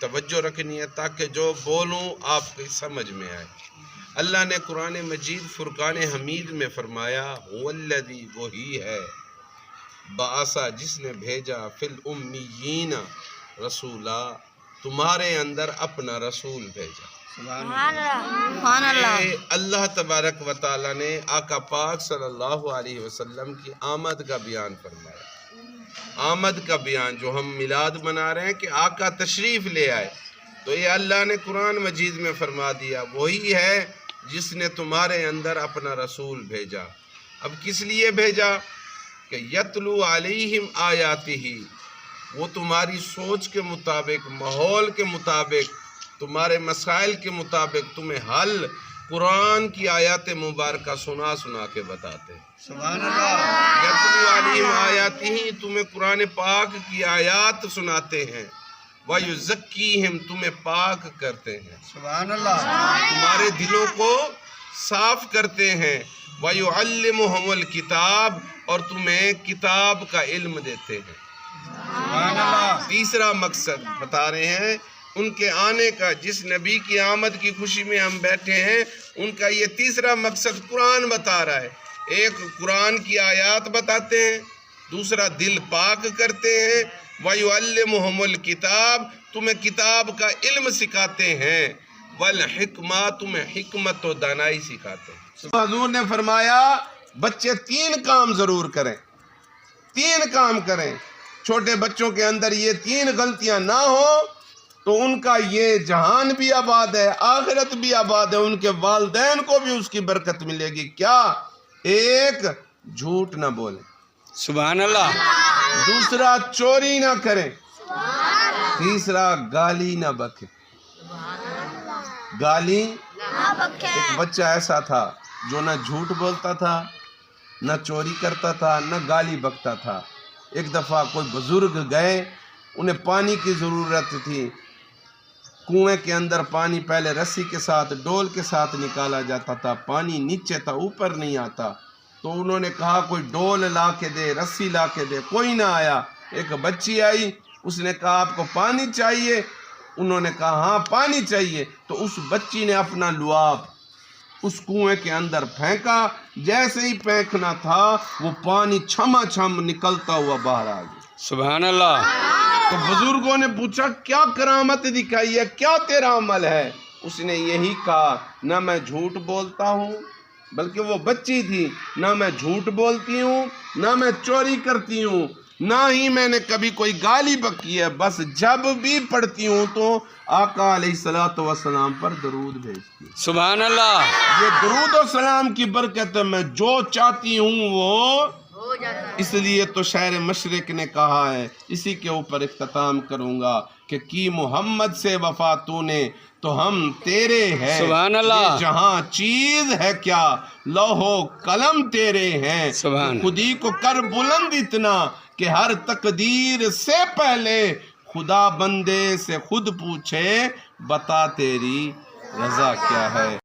توجہ رکھنی ہے تاکہ جو بولوں آپ کی سمجھ میں آئے۔ اللہ نے قرآن مجید فرقان حمید میں فرمایا والذی وہی ہے بعثا جس نے بھیجا فی الامیین رسولا تمہارے اندر اپنا رسول بھیجا۔ سبحان اللہ۔ اللہ تبارک و تعالی نے آقا پاک صلی اللہ علیہ وسلم کی آمد کا بیان فرمایا۔ آمد کا بیان جو ہم میلاد منا رہے ہیں کہ آقا تشریف لے آئے، تو یہ اللہ نے قرآن مجید میں فرما دیا وہی ہے جس نے تمہارے اندر اپنا رسول بھیجا۔ اب کس لیے بھیجا؟ کہ یتلو علیہم آیاتہ، وہ تمہاری سوچ کے مطابق، ماحول کے مطابق، تمہارے مسائل کے مطابق تمہیں حل قرآن کی آیات مبارکہ سنا سنا کے بتاتے ہیں۔ سبحان اللہ۔ یتلو علیہم آیاتہ، تمہیں قرآن پاک کی آیات سناتے ہیں، وَيُزَكِّيهِمْ، تمہیں پاک کرتے ہیں، سبحان اللہ۔ تمہارے دلوں کو صاف کرتے ہیں، وَيُعَلِّمُهُمُ الْكِتَابَ، اور تمہیں کتاب کا علم دیتے ہیں۔ سبحان اللہ۔ تیسرا مقصد بتا رہے ہیں ان کے آنے کا، جس نبی کی آمد کی خوشی میں ہم بیٹھے ہیں، ان کا یہ تیسرا مقصد قرآن بتا رہا ہے۔ ایک قرآن کی آیات بتاتے ہیں، دوسرا دل پاک کرتے ہیں، وَيُعَلِّمُهُمُ الْكِتَابَ، تمہیں کتاب کا علم سکھاتے ہیں، وَالْحِکْمَةَ، تمہیں حکمت و دانائی سکھاتے ہیں۔ حضور نے فرمایا بچے 3 کام ضرور کریں، 3 کام کریں۔ چھوٹے بچوں کے اندر یہ 3 غلطیاں نہ ہوں تو ان کا یہ جہان بھی آباد ہے، آخرت بھی آباد ہے، ان کے والدین کو بھی اس کی برکت ملے گی۔ کیا؟ ایک، جھوٹ نہ بولیں، سبحان اللہ۔ دوسرا چوری نہ کریں، تیسرا گالی نہ بکیں۔ گالی، ایک بچہ ایسا تھا جو نہ جھوٹ بولتا تھا، نہ چوری کرتا تھا، نہ گالی بکتا تھا۔ ایک دفعہ کوئی بزرگ گئے، انہیں پانی کی ضرورت تھی۔ کنویں کے اندر پانی پہلے رسی کے ساتھ، ڈول کے ساتھ نکالا جاتا تھا، پانی نیچے تھا، اوپر نہیں آتا۔ تو انہوں نے کہا کوئی ڈول لا کے دے، رسی لا کے دے، کوئی نہ آیا۔ ایک بچی آئی، اس نے کہا آپ کو پانی چاہیے؟ انہوں نے کہا ہاں پانی چاہیے۔ تو اس بچی نے اپنا لعاب اس کنویں کے اندر پھینکا، جیسے ہی پھینکنا تھا وہ پانی چھما چھم نکلتا ہوا باہر آ گیا۔ سبحان اللہ۔ تو بزرگوں نے پوچھا کیا کرامت دکھائی ہے، کیا تیرا عمل ہے؟ اس نے یہی کہا نہ میں جھوٹ بولتا ہوں، بلکہ وہ بچی تھی، نہ میں جھوٹ بولتی ہوں، نہ میں چوری کرتی ہوں، نہ ہی میں نے کبھی کوئی گالی بکی ہے، بس جب بھی پڑھتی ہوں تو آقا علیہ السلام پر درود بھیجتی ہوں۔ سبحان اللہ۔ یہ درود و سلام کی برکت میں جو چاہتی ہوں وہ ہو جاتا ہے۔ اس لیے تو شاعر مشرق نے کہا ہے، اسی کے اوپر اختتام کروں گا کہ کی محمد سے وفا تو نے تو ہم تیرے ہیں۔ سبحان اللہ۔ یہ جہاں چیز ہے کیا لوح و قلم تیرے ہیں۔ سبحان۔ خودی کو کر بلند اتنا کہ ہر تقدیر سے پہلے خدا بندے سے خود پوچھے بتا تیری رضا کیا ہے۔